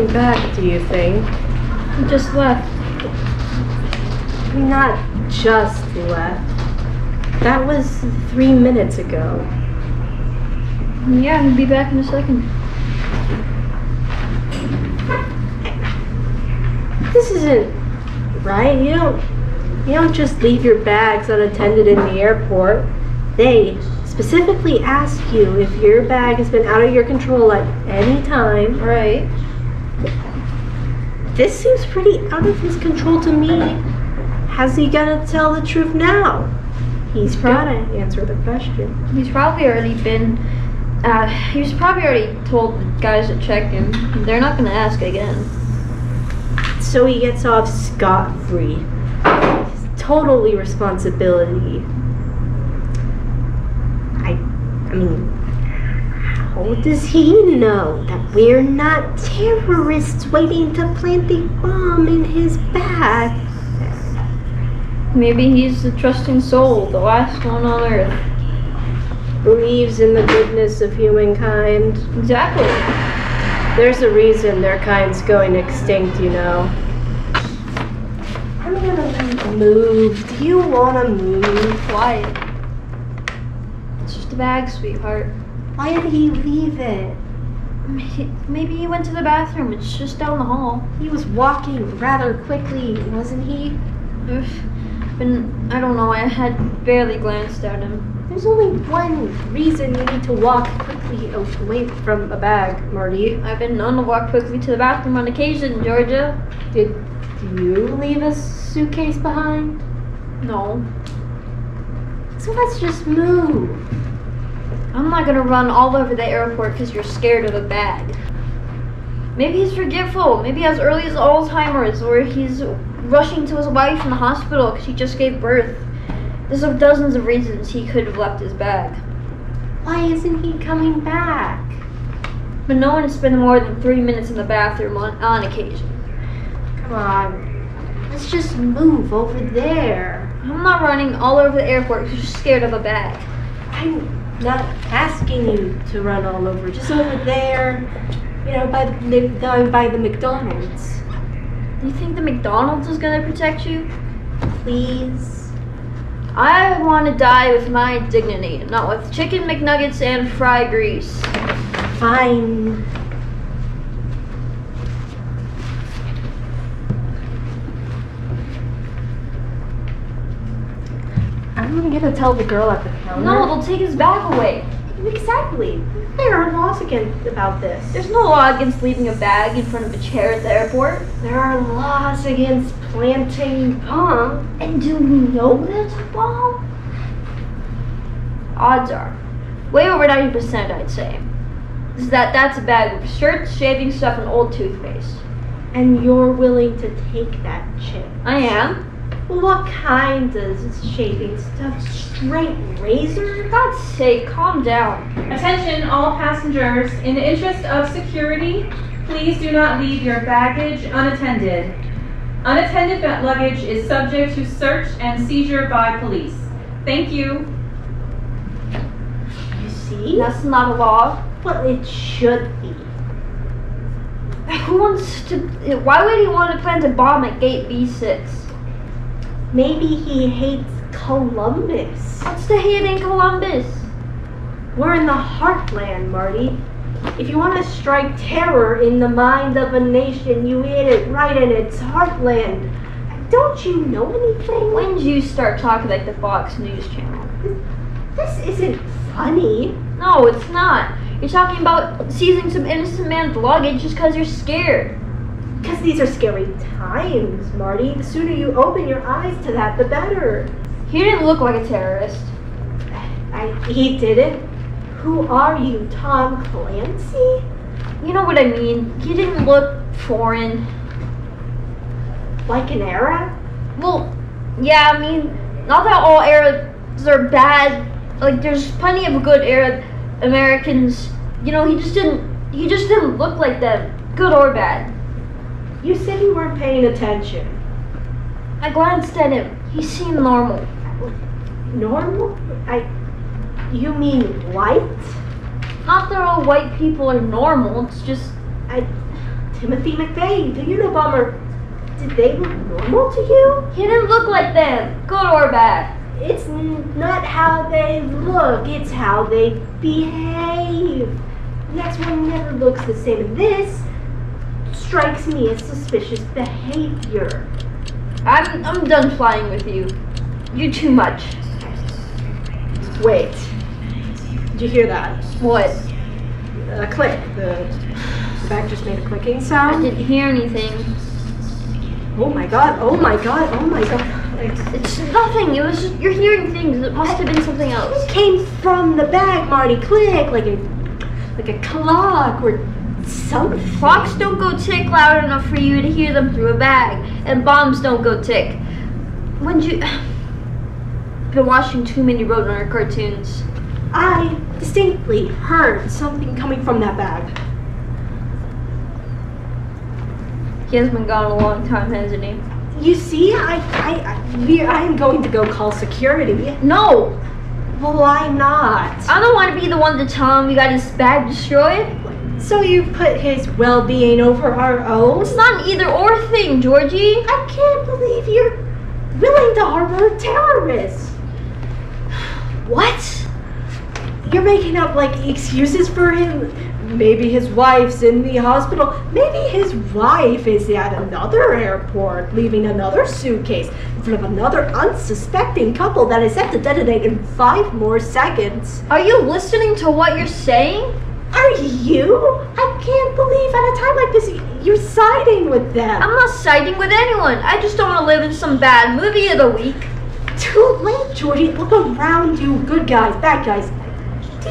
coming back, do you think? He just left. Not just left. That was 3 minutes ago. Yeah, he'll be back in a second. This isn't right. You don't just leave your bags unattended in the airport. They specifically ask you if your bag has been out of your control at any time. Right. This seems pretty out of his control to me. How's he gonna tell the truth now? He's gotta answer the question. He's probably already been, he's probably already told the guys that checked him. They're not gonna ask again. So he gets off scot-free. It's totally responsibility. I mean, how does he know that we're not terrorists waiting to plant the bomb in his bag? Maybe he's the trusting soul, the last one on Earth. Believes in the goodness of humankind. Exactly. There's a reason their kind's going extinct, you know. I'm gonna move. Do you wanna move? Why? It's just a bag, sweetheart. Why did he leave it? Maybe he went to the bathroom. It's just down the hall. He was walking rather quickly, wasn't he? I don't know. I had barely glanced at him. There's only one reason you need to walk quickly away from a bag, Marty. I've been known to walk quickly to the bathroom on occasion, Georgia. Did you leave a suitcase behind? No. So let's just move. I'm not gonna run all over the airport because you're scared of a bag. Maybe he's forgetful. Maybe as early as Alzheimer's, or he's rushing to his wife in the hospital because she just gave birth. There's dozens of reasons he could have left his bag. Why isn't he coming back? But no one has spent more than 3 minutes in the bathroom on occasion. Come on. Let's just move over there. I'm not running all over the airport because you're scared of a bag. I'm not asking you to run all over. Just over there, you know, by the McDonald's. Do you think the McDonald's is gonna protect you? Please. I want to die with my dignity, not with chicken McNuggets and fry grease. Fine. I'm gonna tell the girl at the counter. No, they'll take his bag away. Exactly. There are laws about this. There's no law against leaving a bag in front of a chair at the airport. There are laws against planting bomb. And do we know that's a bomb? Odds are way over 90%, I'd say. That's a bag with shirts, shaving stuff, and old toothpaste. And you're willing to take that chance? I am. Well, what kind of shaving stuff? Straight razor? For God's sake, calm down. Attention all passengers. In the interest of security, please do not leave your baggage unattended. Unattended luggage is subject to search and seizure by police. Thank you. You see? That's not a law. Well, it should be. Who wants to... Why would he want to plant a bomb at gate B6? Maybe he hates Columbus. What's the hate in Columbus? We're in the heartland, Marty. If you want to strike terror in the mind of a nation, you hit it right in its heartland. Don't you know anything? When did you start talking like the Fox News channel? This isn't funny. No, it's not. You're talking about seizing some innocent man's luggage just because you're scared. Because these are scary times, Marty. The sooner you open your eyes to that, the better. He didn't look like a terrorist. He didn't? Who are you, Tom Clancy? You know what I mean. He didn't look foreign. Like an Arab? Well, yeah, I mean, not that all Arabs are bad. Like, there's plenty of good Arab Americans. You know, he just didn't look like them, good or bad. You said you weren't paying attention. I glanced at him. He seemed normal. Normal? You mean white? Not that all white people are normal. It's just... Timothy McVeigh. Do you know Bomber? Did they look normal to you? He didn't look like them, good or bad. It's not how they look, it's how they behave. Next one never looks the same, and this strikes me as suspicious behavior. I'm done flying with you. You're too much. Wait. Did you hear that? What? A click. The bag just made a clicking I sound. didn't hear anything. Oh my god, oh my god, oh my god. It's nothing. It was just, you're hearing things. It must have been something else. It came from the bag, Marty. Click, like a clock or something. Clocks don't go tick loud enough for you to hear them through a bag, and bombs don't go tick. When you been watching too many Roadrunner cartoons. I distinctly heard something coming from that bag. He has been gone a long time, hasn't he? You see, I am going to go call security. No! Well, why not? I don't want to be the one to tell him we got his bag destroyed. So you put his well-being over our own? It's not an either-or thing, Georgie. I can't believe you're willing to harbor a terrorist. What? You're making up, like, excuses for him? Maybe his wife's in the hospital. Maybe his wife is at another airport, leaving another suitcase in front of another unsuspecting couple that is set to detonate in 5 more seconds. Are you listening to what you're saying? Are you? I can't believe at a time like this you're siding with them. I'm not siding with anyone. I just don't want to live in some bad movie of the week. Too late, Georgie. Look around you. Good guys, bad guys.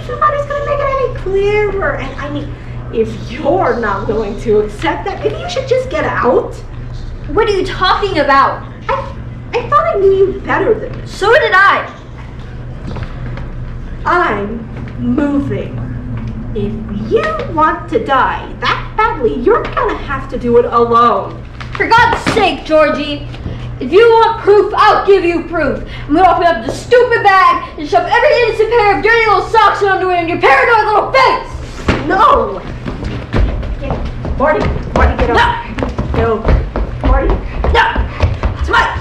Nobody's going to make it any clearer. And I mean, if you're not willing to accept that, maybe you should just get out. What are you talking about? I thought I knew you better than this. So did I. I'm moving. If you want to die that badly, you're going to have to do it alone. For God's sake, Georgie. If you want proof, I'll give you proof. I'm gonna open up this stupid bag and shove every innocent pair of dirty little socks and underwear in your paranoid little face! No! Marty, get over. No. Marty. No! It's mine!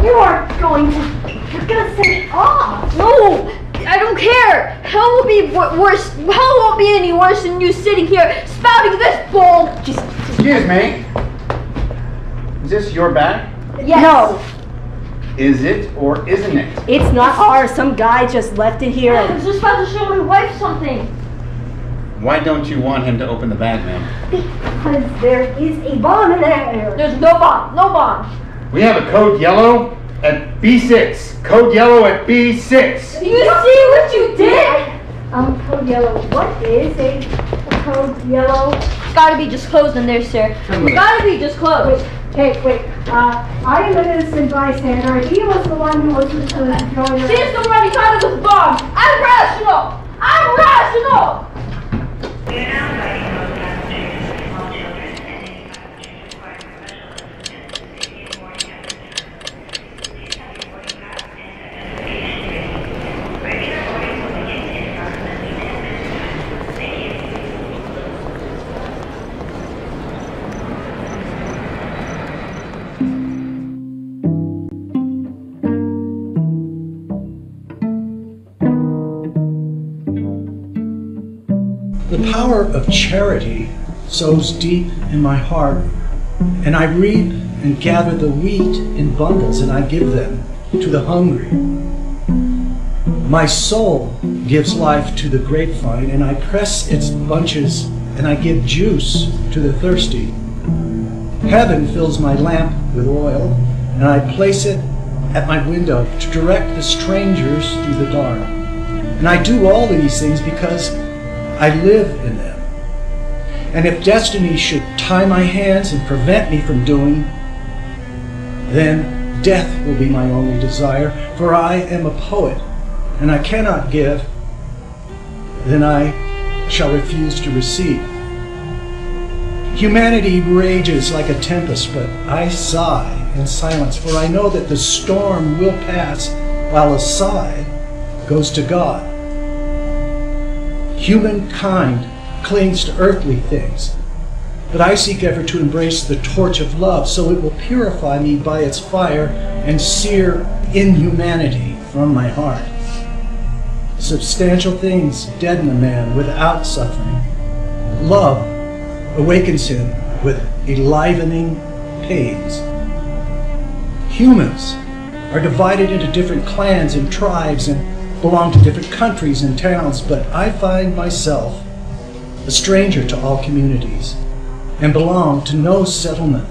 You're gonna set it off. No! I don't care! Hell will be worse. Hell won't be any worse than you sitting here spouting this bull! Excuse me. Is this your bag? Yes. No. Is it or isn't it? It's not ours. Some guy just left it here. I was just about to show my wife something. Why don't you want him to open the bag, ma'am? Because there is a bomb in there. There's no bomb. No bomb. We have a code yellow at B6. Code yellow at B6. Do you see what you did? Code yellow. What is a code yellow? It's gotta be disclosed in there, sir. It's gotta be disclosed. Wait. I am an innocent bystander. He was the one who was to join us. She's the one who thought it was bomb. I'm rational. I'm rational. The power of charity sows deep in my heart, and I reap and gather the wheat in bundles, and I give them to the hungry. My soul gives life to the grapevine, and I press its bunches, and I give juice to the thirsty. Heaven fills my lamp with oil, and I place it at my window to direct the strangers through the dark. And I do all of these things because I live in them. And if destiny should tie my hands and prevent me from doing, then death will be my only desire, for I am a poet, and I cannot give, then I shall refuse to receive. Humanity rages like a tempest, but I sigh in silence, for I know that the storm will pass while a sigh goes to God. Humankind clings to earthly things, But I seek ever to embrace the torch of love, so it will purify me by its fire and sear inhumanity from my heart. Substantial things deaden a man without suffering. Love awakens him with enlivening pains. Humans are divided into different clans and tribes and belong to different countries and towns, but I find myself a stranger to all communities and belong to no settlement.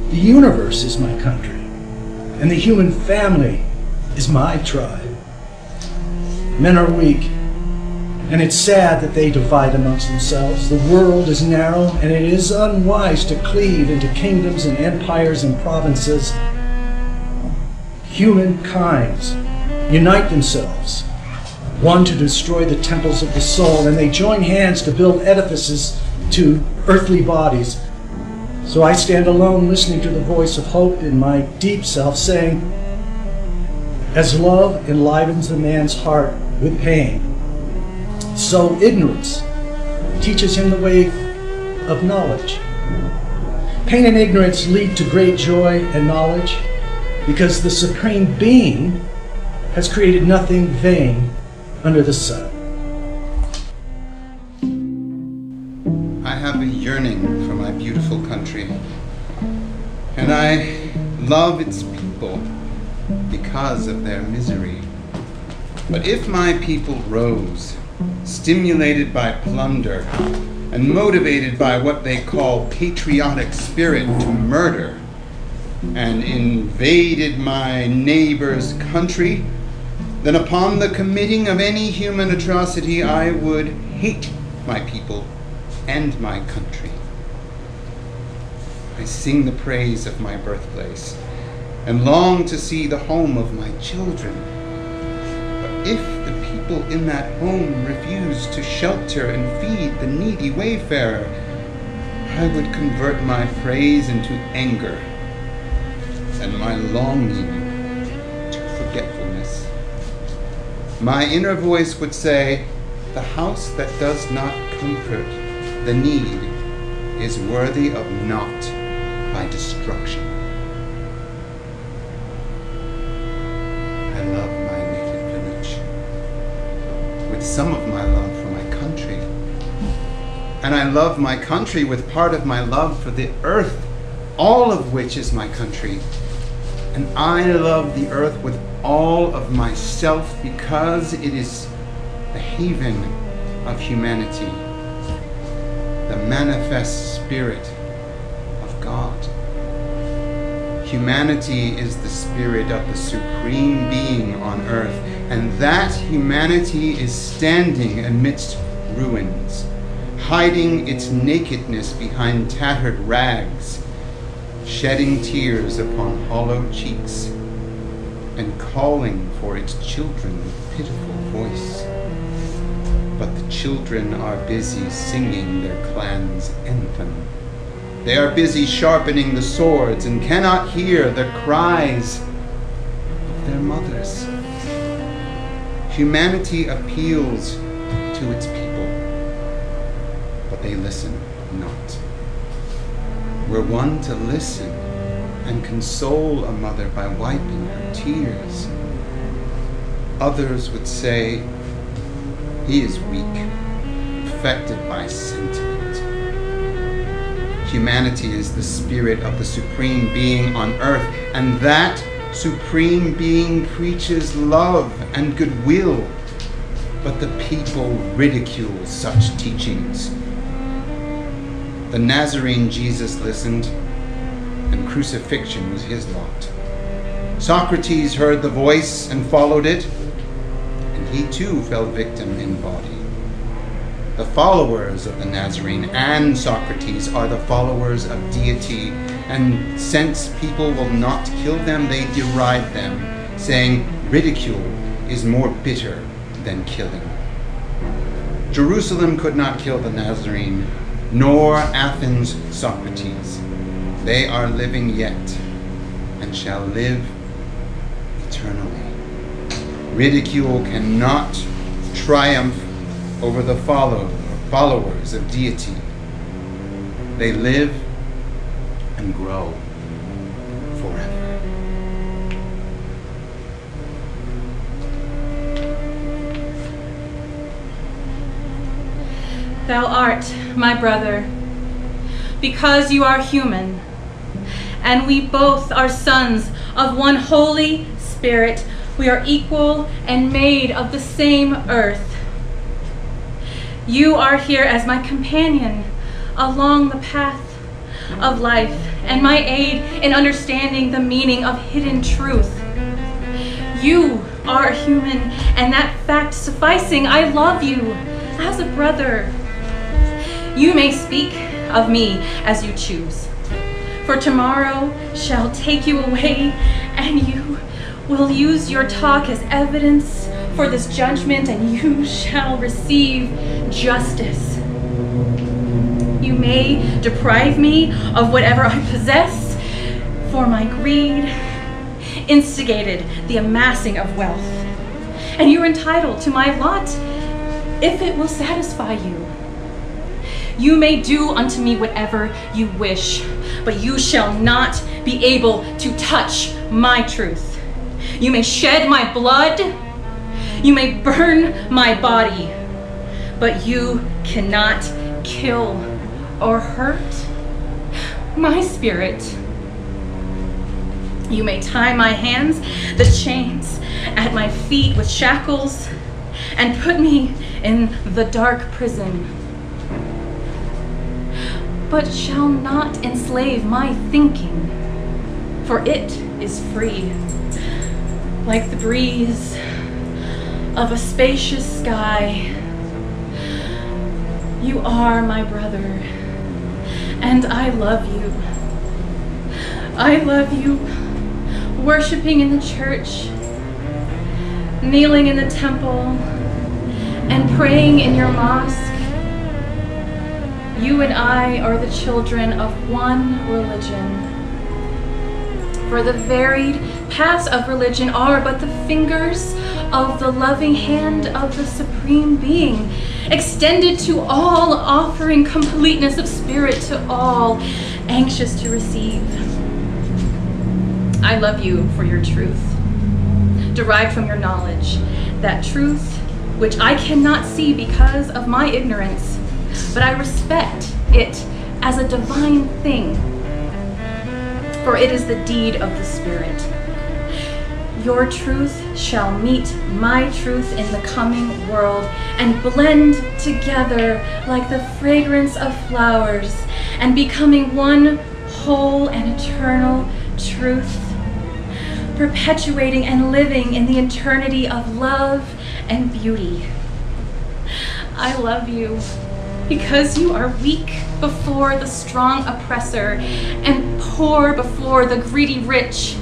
The universe is my country, and the human family is my tribe. Men are weak, and it's sad that they divide amongst themselves. The world is narrow, and it is unwise to cleave into kingdoms and empires and provinces. Humankinds unite themselves, one to destroy the temples of the soul, and they join hands to build edifices to earthly bodies. So I stand alone listening to the voice of hope in my deep self saying, as love enlivens a man's heart with pain, so ignorance teaches him the way of knowledge. Pain and ignorance lead to great joy and knowledge, because the Supreme Being has created nothing vain under the sun. I have a yearning for my beautiful country, and I love its people because of their misery. But if my people rose, stimulated by plunder, and motivated by what they call patriotic spirit to murder, and invaded my neighbor's country, then upon the committing of any human atrocity, I would hate my people and my country. I sing the praise of my birthplace and long to see the home of my children. But if the people in that home refuse to shelter and feed the needy wayfarer, I would convert my praise into anger and my longing to forgetfulness. My inner voice would say, the house that does not comfort the need is worthy of naught by destruction. I love my native village with some of my love for my country. And I love my country with part of my love for the earth, all of which is my country. And I love the earth with all of myself because it is the haven of humanity, the manifest spirit of God. Humanity is the spirit of the Supreme Being on earth, and that humanity is standing amidst ruins, hiding its nakedness behind tattered rags, shedding tears upon hollow cheeks, and calling for its children with pitiful voice. But the children are busy singing their clan's anthem. They are busy sharpening the swords and cannot hear the cries of their mothers. Humanity appeals to its people, but they listen not. We're one to listen and console a mother by wiping her tears. Others would say, he is weak, affected by sentiment. Humanity is the spirit of the Supreme Being on earth, and that Supreme Being preaches love and goodwill, but the people ridicule such teachings. The Nazarene Jesus listened, and crucifixion was his lot. Socrates heard the voice and followed it, and he too fell victim in body. The followers of the Nazarene and Socrates are the followers of deity, and since people will not kill them, they deride them, saying ridicule is more bitter than killing. Jerusalem could not kill the Nazarene, nor Athens Socrates. They are living yet, and shall live eternally. Ridicule cannot triumph over the followers of deity. They live and grow forever. Thou art my brother, because you are human, and we both are sons of one Holy Spirit. We are equal and made of the same earth. You are here as my companion along the path of life and my aid in understanding the meaning of hidden truth. You are human, and that fact sufficing, I love you as a brother. You may speak of me as you choose, for tomorrow shall take you away, and you will use your talk as evidence for this judgment, and you shall receive justice. You may deprive me of whatever I possess, for my greed instigated the amassing of wealth, and you're entitled to my lot if it will satisfy you. You may do unto me whatever you wish, but you shall not be able to touch my truth. You may shed my blood, you may burn my body, but you cannot kill or hurt my spirit. You may tie my hands, the chains at my feet with shackles, and put me in the dark prison, but shall not enslave my thinking, for it is free, like the breeze of a spacious sky. You are my brother, and I love you. I love you, worshiping in the church, kneeling in the temple, and praying in your mosque. You and I are the children of one religion. For the varied paths of religion are but the fingers of the loving hand of the Supreme Being, extended to all, offering completeness of spirit to all anxious to receive. I love you for your truth, derived from your knowledge, that truth which I cannot see because of my ignorance, but I respect it as a divine thing, for it is the deed of the Spirit. Your truth shall meet my truth in the coming world and blend together like the fragrance of flowers, and becoming one whole and eternal truth, perpetuating and living in the eternity of love and beauty. I love you because you are weak before the strong oppressor and poor before the greedy rich.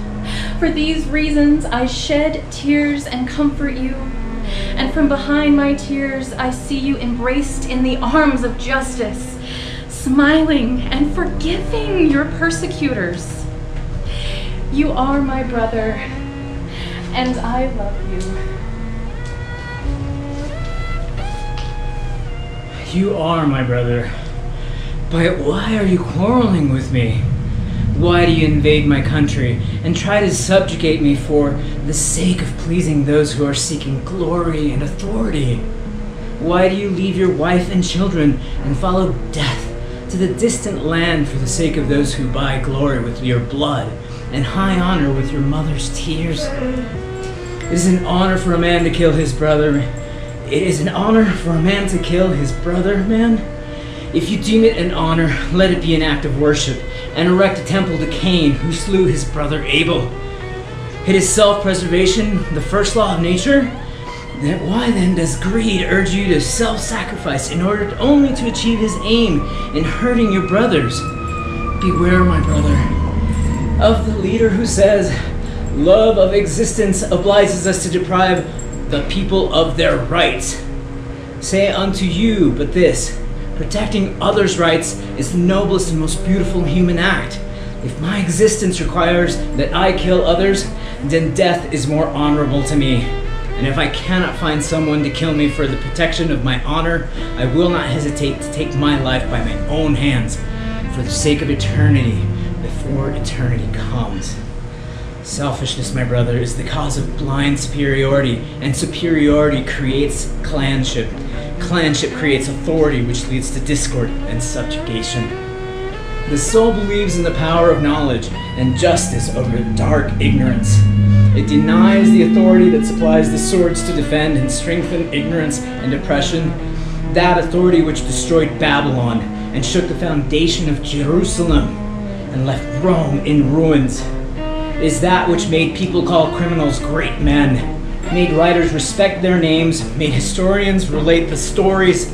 For these reasons I shed tears and comfort you, and from behind my tears I see you embraced in the arms of justice, smiling and forgiving your persecutors. You are my brother, and I love you. You are my brother, but why are you quarreling with me? Why do you invade my country and try to subjugate me for the sake of pleasing those who are seeking glory and authority? Why do you leave your wife and children and follow death to the distant land for the sake of those who buy glory with your blood and high honor with your mother's tears? It is an honor for a man to kill his brother. It is an honor for a man to kill his brother, man. If you deem it an honor, let it be an act of worship, and erect a temple to Cain, who slew his brother Abel. It is self-preservation, the first law of nature. Then why then does greed urge you to self-sacrifice in order only to achieve his aim in hurting your brothers? Beware, my brother, of the leader who says, love of existence obliges us to deprive the people of their rights. Say unto you but this: protecting others' rights is the noblest and most beautiful human act. If my existence requires that I kill others, then death is more honorable to me. And if I cannot find someone to kill me for the protection of my honor, I will not hesitate to take my life by my own hands. for the sake of eternity before eternity comes. Selfishness, my brother, is the cause of blind superiority, and superiority creates clanship. Clanship creates authority, which leads to discord and subjugation. The soul believes in the power of knowledge and justice over dark ignorance. It denies the authority that supplies the swords to defend and strengthen ignorance and oppression. That authority which destroyed Babylon and shook the foundation of Jerusalem and left Rome in ruins is that which made people call criminals great men, made writers respect their names, made historians relate the stories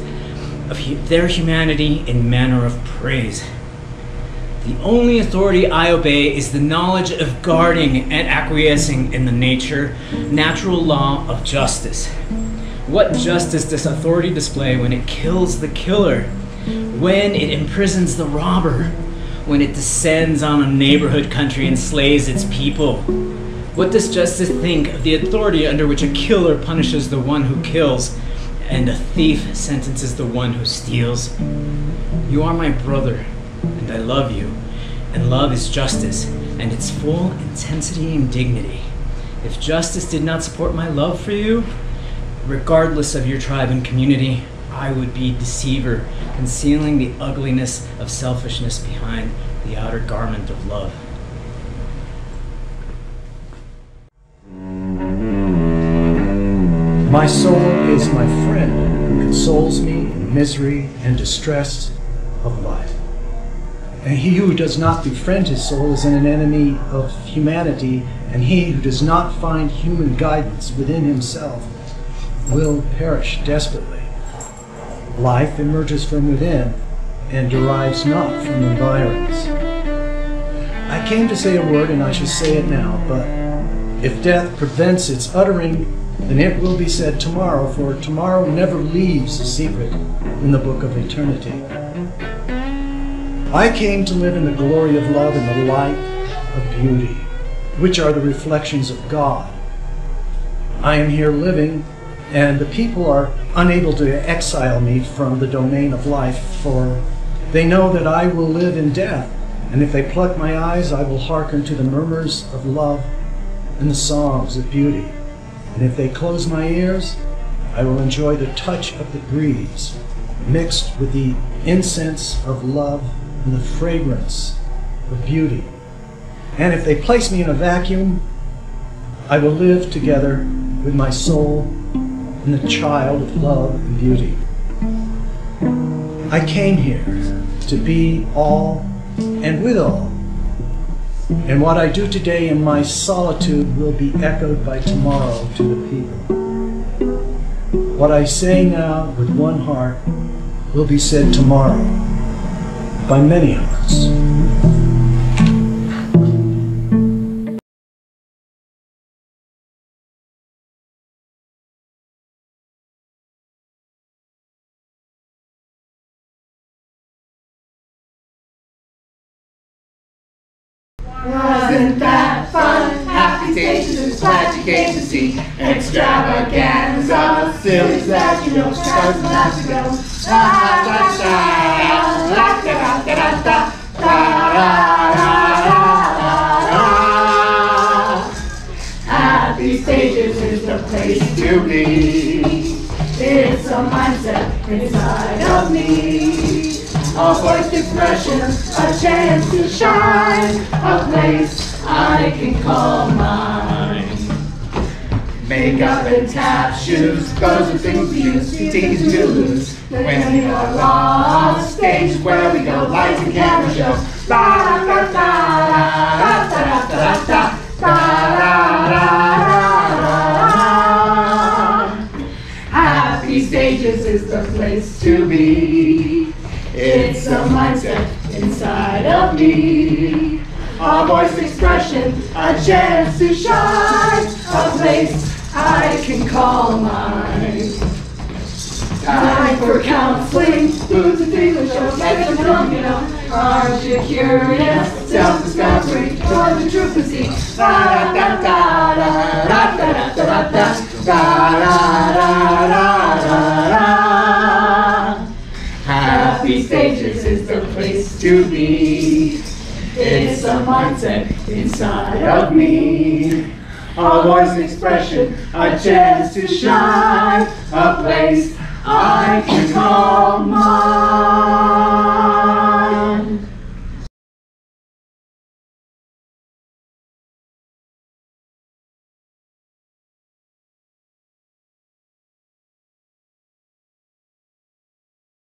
of their humanity in manner of praise. The only authority I obey is the knowledge of guarding and acquiescing in the natural law of justice. What justice does authority display when it kills the killer, when it imprisons the robber, when it descends on a neighborhood country and slays its people? What does justice think of the authority under which a killer punishes the one who kills and a thief sentences the one who steals? You are my brother, and I love you, and love is justice, and its full intensity and dignity. If justice did not support my love for you, regardless of your tribe and community, I would be deceiver, concealing the ugliness of selfishness behind the outer garment of love. My soul is my friend who consoles me in misery and distress of life. And he who does not befriend his soul is an enemy of humanity, and he who does not find human guidance within himself will perish desperately. Life emerges from within and derives not from environs. I came to say a word, and I shall say it now, but if death prevents its uttering, then it will be said tomorrow, for tomorrow never leaves a secret in the book of eternity. I came to live in the glory of love and the light of beauty, which are the reflections of God. I am here living, and the people are unable to exile me from the domain of life, for they know that I will live in death, and if they pluck my eyes, I will hearken to the murmurs of love and the songs of beauty. And if they close my ears, I will enjoy the touch of the breeze, mixed with the incense of love and the fragrance of beauty. And if they place me in a vacuum, I will live together with my soul and the child of love and beauty. I came here to be all and with all. And what I do today in my solitude will be echoed by tomorrow to the people. What I say now with one heart will be said tomorrow by many hearts. Wasn't that fun? Happy stations, glad you came to see extravaganza. Silly that you know, stars and laughs ago. Happy stages is the place to be. It's a mindset inside of me. A voiced expression, a chance to shine, a place I can call mine. Makeup and tap shoes, those are things we use to tease and to lose. When we are lost, stage is where we go, lights and camera show. Da da da da da da da da da da. Happy stages is the place to be. It's a mindset inside of me. A voice expression, a chance to shine, a place I can call mine. Time for counseling, booze and English shows, make them wrong, you know. Aren't you curious? Self-discovery, for the truth to see. Da da da da da da da da da da da da da. Happy stages is the place to be. It's a mindset inside of me. A voice expression, a chance to shine, a place I can call mine.